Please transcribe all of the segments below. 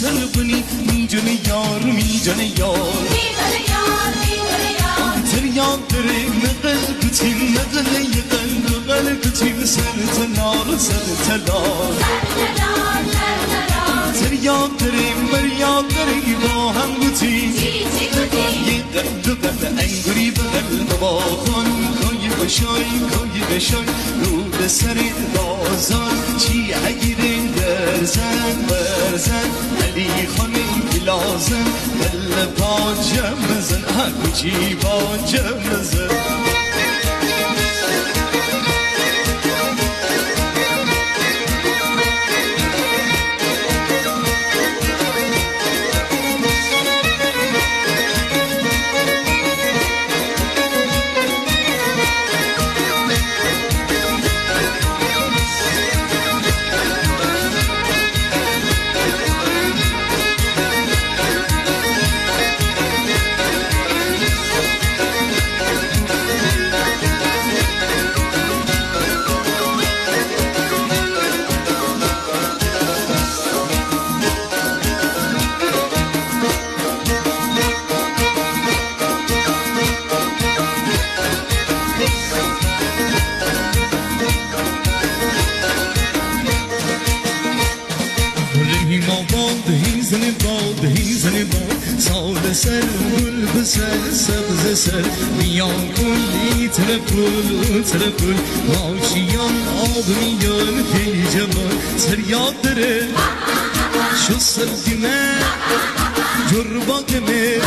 سربني من جنيار من جنيار تريان تري نقلبتي نقلي قلب قلبتي سرت النار سرت النار تريان تري مريان تري با هم بوتي يقلب قلب انگری بقلب باخان کوی بشای رو سر بازار چی اگیره برزن علی خانه لازم دل پاجم بزن اگو چی پاجم بزن سال سر گل بسر سبز سر میان کلی ترپل ماشیان آب میان خیلی جمال سر یاد داره شو سردیمه جرباتمه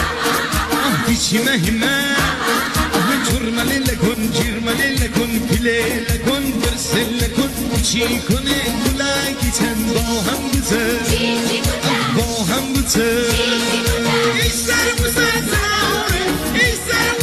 دیچیمه همه جرملی لکن پیله لکن برسل لکن چی کنه کلاگی چند با هم بزر با هم بوده ای سر بوسه زناره ای سر